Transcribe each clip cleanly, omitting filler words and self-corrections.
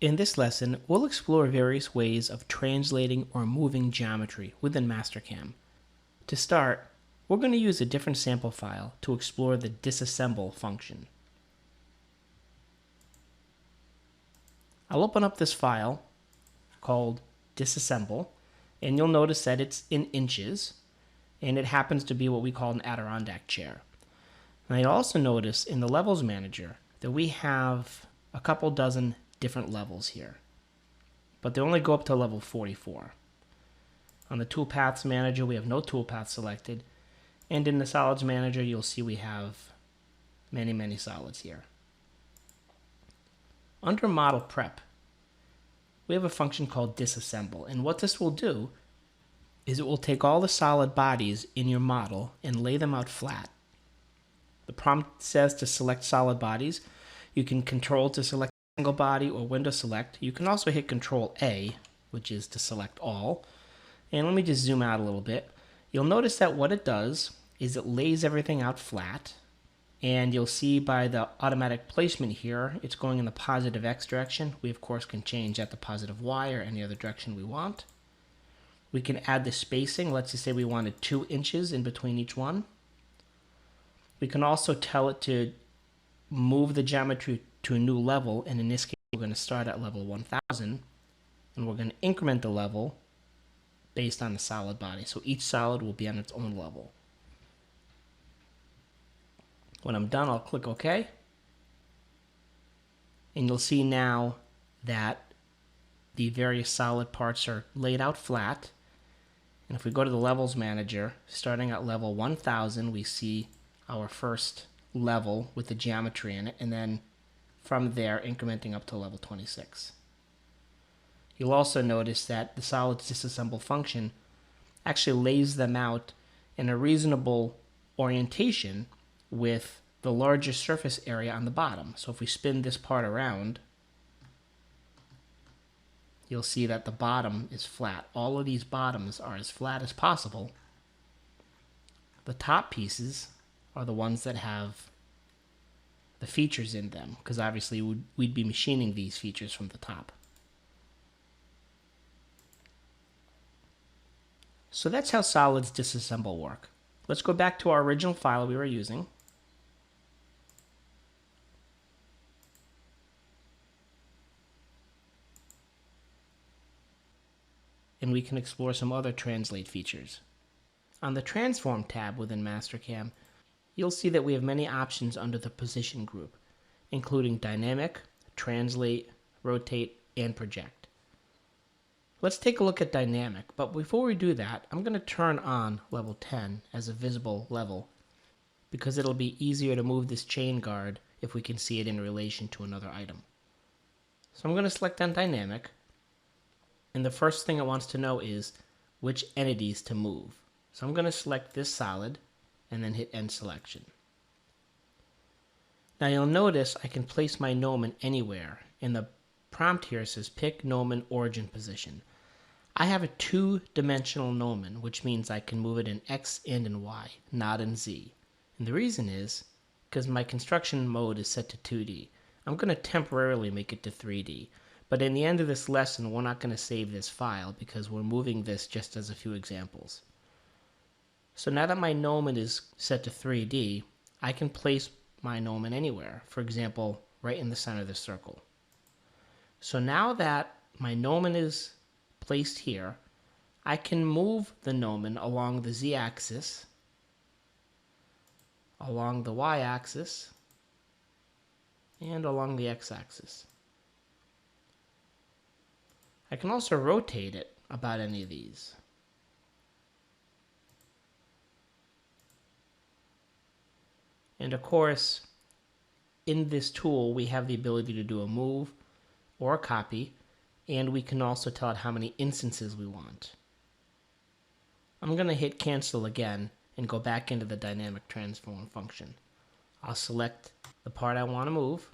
In this lesson, we'll explore various ways of translating or moving geometry within Mastercam. To start, we're going to use a different sample file to explore the disassemble function. I'll open up this file called Disassemble, and you'll notice that it's in inches, and it happens to be what we call an Adirondack chair. And you'll also notice in the Levels Manager that we have a couple dozen different levels here, but they only go up to level 44. On the Toolpaths Manager, we have no toolpath selected, and in the Solids Manager, you'll see we have many solids here. Under Model Prep, we have a function called Disassemble, and what this will do is it will take all the solid bodies in your model and lay them out flat. The prompt says to select solid bodies. You can control to select single body or window select. You can also hit Control A, which is to select all. And let me just zoom out a little bit. You'll notice that what it does is it lays everything out flat. And you'll see by the automatic placement here, it's going in the positive X direction. We, of course, can change that to positive Y or any other direction we want. We can add the spacing. Let's just say we wanted 2 inches in between each one. We can also tell it to move the geometry to a new level, and in this case, we're going to start at level 1000, and we're going to increment the level based on the solid body. So each solid will be on its own level. When I'm done, I'll click OK. And you'll see now that the various solid parts are laid out flat. And if we go to the Levels Manager, starting at level 1000, we see our first level with the geometry in it, and then from there incrementing up to level 26. You'll also notice that the Solids Disassemble function actually lays them out in a reasonable orientation with the larger surface area on the bottom. So if we spin this part around, you'll see that the bottom is flat. All of these bottoms are as flat as possible. The top pieces are the ones that have the features in them, because obviously we'd be machining these features from the top. So that's how Solids Disassemble work. Let's go back to our original file we were using. And we can explore some other translate features. On the Transform tab within Mastercam, you'll see that we have many options under the Position group, including Dynamic, Translate, Rotate, and Project. Let's take a look at Dynamic, but before we do that, I'm going to turn on level 10 as a visible level, because it'll be easier to move this chain guard if we can see it in relation to another item. So I'm going to select on Dynamic, and the first thing it wants to know is which entities to move. So I'm going to select this solid, and then hit End Selection. Now you'll notice I can place my gnomon anywhere, and the prompt here says pick gnomon origin position. I have a 2-dimensional gnomon, which means I can move it in X and in Y, not in Z. And the reason is because my construction mode is set to 2D. I'm going to temporarily make it to 3D, but in the end of this lesson, we're not going to save this file because we're moving this just as a few examples. So now that my gnomon is set to 3D, I can place my gnomon anywhere. For example, right in the center of the circle. So now that my gnomon is placed here, I can move the gnomon along the Z-axis, along the Y-axis, and along the X-axis. I can also rotate it about any of these. And of course, in this tool, we have the ability to do a move or a copy, and we can also tell it how many instances we want. I'm going to hit cancel again and go back into the dynamic transform function. I'll select the part I want to move,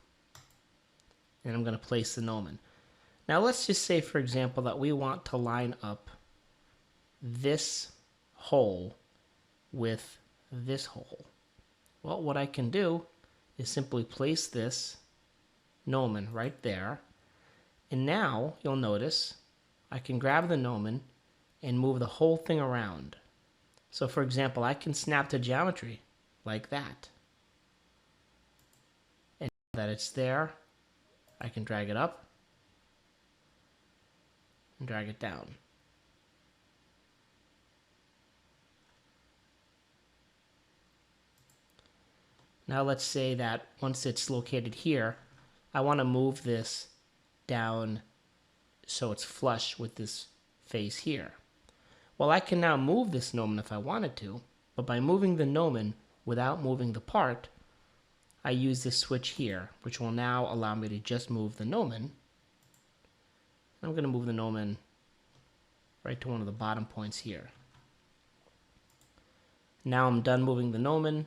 and I'm going to place the gnomon. Now let's just say, for example, that we want to line up this hole with this hole. Well, what I can do is simply place this gnomon right there, And now you'll notice I can grab the gnomon and move the whole thing around. So for example, I can snap to geometry like that. And now that it's there, I can drag it up and drag it down. Now let's say that once it's located here, I want to move this down so it's flush with this face here. Well, I can now move this gnomon if I wanted to, but by moving the gnomon without moving the part, I use this switch here, which will now allow me to just move the gnomon. I'm going to move the gnomon right to one of the bottom points here. Now I'm done moving the gnomon.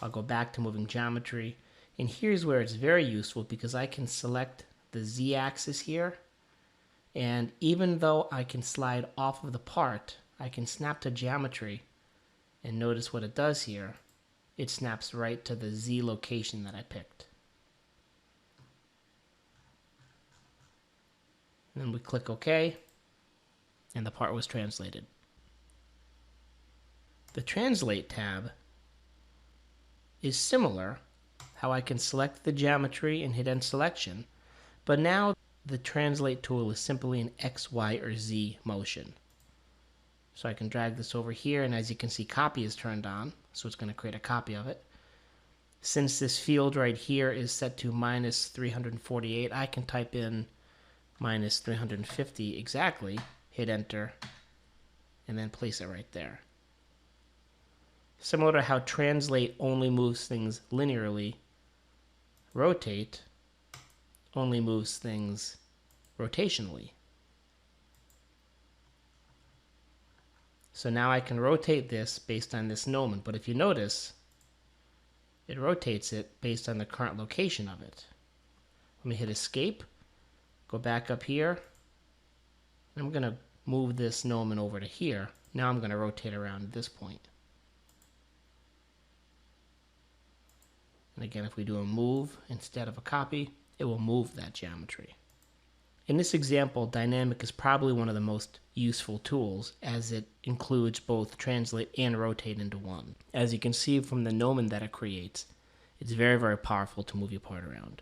I'll go back to moving geometry. And here's where it's very useful because I can select the Z-axis here. And even though I can slide off of the part, I can snap to geometry. And notice what it does here. It snaps right to the Z location that I picked. And then we click OK. And the part was translated. The Translate tab is similar, how I can select the geometry and hit end selection, but now the Translate tool is simply an X, Y, or Z motion. So I can drag this over here, and as you can see, copy is turned on, so it's going to create a copy of it. Since this field right here is set to -348, I can type in -350 exactly, hit enter, and then place it right there. Similar to how Translate only moves things linearly, Rotate only moves things rotationally. So now I can rotate this based on this gnomon, but if you notice, it rotates it based on the current location of it. Let me hit escape, go back up here, and I'm going to move this gnomon over to here. Now I'm going to rotate around at this point. And again, if we do a move instead of a copy, it will move that geometry. In this example, Dynamic is probably one of the most useful tools as it includes both Translate and Rotate into one. As you can see from the gnomon that it creates, it's very, very powerful to move your part around.